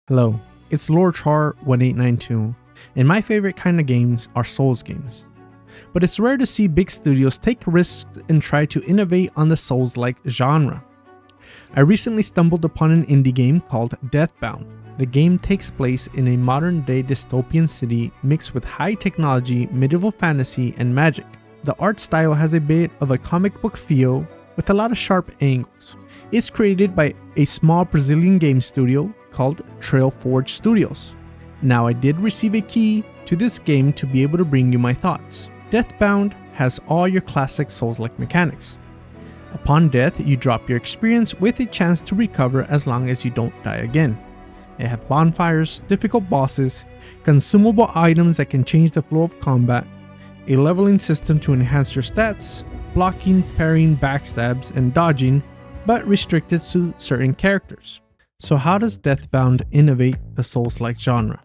Hello, it's LoreChar1892, and my favorite kind of games are Souls games. But it's rare to see big studios take risks and try to innovate on the Souls-like genre. I recently stumbled upon an indie game called Deathbound. The game takes place in a modern-day dystopian city mixed with high technology, medieval fantasy, and magic. The art style has a bit of a comic book feel with a lot of sharp angles. It's created by a small Brazilian game studio called Trailforge Studios. Now, I did receive a key to this game to be able to bring you my thoughts. Deathbound has all your classic Souls-like mechanics. Upon death, you drop your experience with a chance to recover as long as you don't die again. It has bonfires, difficult bosses, consumable items that can change the flow of combat, a leveling system to enhance your stats, blocking, parrying, backstabs, and dodging, but restricted to certain characters. So how does Deathbound innovate the Souls-like genre?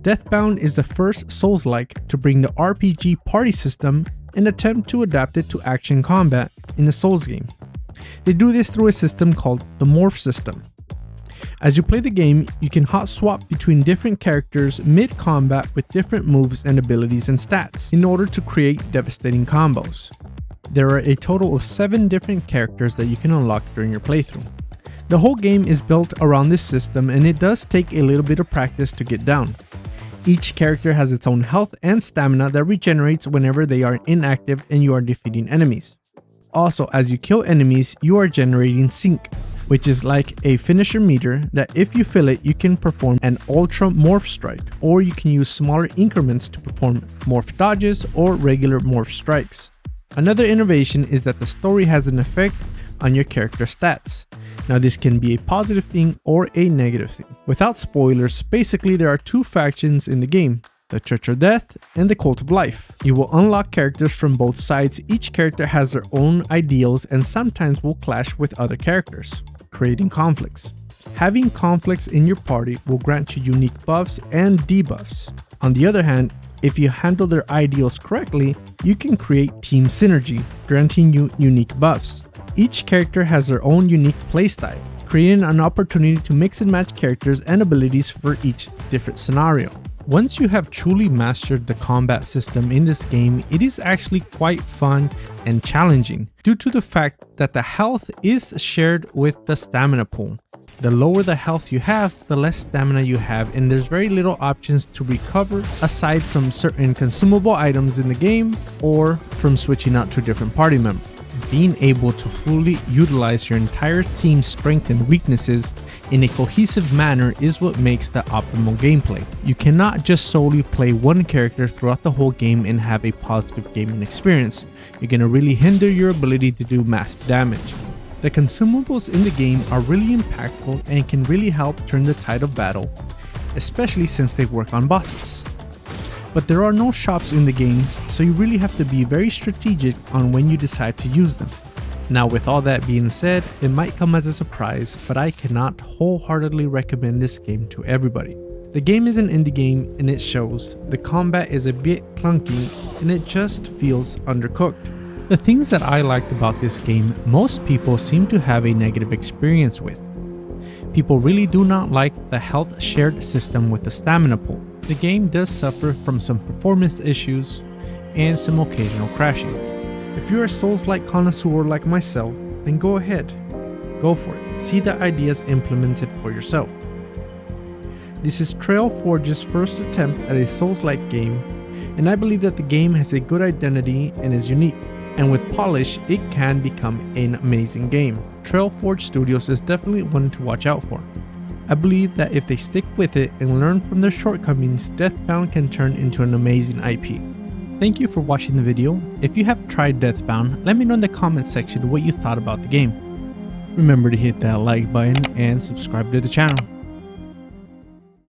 Deathbound is the first Souls-like to bring the RPG party system and attempt to adapt it to action combat in a Souls game. They do this through a system called the Morph system. As you play the game, you can hot swap between different characters mid-combat with different moves and abilities and stats in order to create devastating combos. There are a total of 7 different characters that you can unlock during your playthrough. The whole game is built around this system, and it does take a little bit of practice to get down. Each character has its own health and stamina that regenerates whenever they are inactive and you are defeating enemies. Also, as you kill enemies, you are generating sync, which is like a finisher meter that if you fill it, you can perform an ultra morph strike, or you can use smaller increments to perform morph dodges or regular morph strikes. Another innovation is that the story has an effect on your character stats. Now, this can be a positive thing or a negative thing. Without spoilers, basically there are 2 factions in the game, the Church of Death and the Cult of Life. You will unlock characters from both sides. Each character has their own ideals and sometimes will clash with other characters, creating conflicts. Having conflicts in your party will grant you unique buffs and debuffs. On the other hand, if you handle their ideals correctly, you can create team synergy, granting you unique buffs. Each character has their own unique playstyle, creating an opportunity to mix and match characters and abilities for each different scenario. Once you have truly mastered the combat system in this game, it is actually quite fun and challenging due to the fact that the health is shared with the stamina pool. The lower the health you have, the less stamina you have, and there's very little options to recover aside from certain consumable items in the game or from switching out to a different party member. Being able to fully utilize your entire team's strengths and weaknesses in a cohesive manner is what makes the optimal gameplay. You cannot just solely play one character throughout the whole game and have a positive gaming experience. You're going to really hinder your ability to do massive damage. The consumables in the game are really impactful and can really help turn the tide of battle, especially since they work on bosses. But there are no shops in the games, so you really have to be very strategic on when you decide to use them. Now, with all that being said, it might come as a surprise, but I cannot wholeheartedly recommend this game to everybody. The game is an indie game and it shows. The combat is a bit clunky and it just feels undercooked. The things that I liked about this game, most people seem to have a negative experience with. People really do not like the health shared system with the stamina pool. The game does suffer from some performance issues and some occasional crashing. If you're a Souls-like connoisseur like myself, then go ahead. Go for it. See the ideas implemented for yourself. This is Trailforge's first attempt at a Souls-like game, and I believe that the game has a good identity and is unique. And with polish, it can become an amazing game. Trailforge Studios is definitely one to watch out for. I believe that if they stick with it and learn from their shortcomings, Deathbound can turn into an amazing IP. Thank you for watching the video. If you have tried Deathbound, let me know in the comment section what you thought about the game. Remember to hit that like button and subscribe to the channel.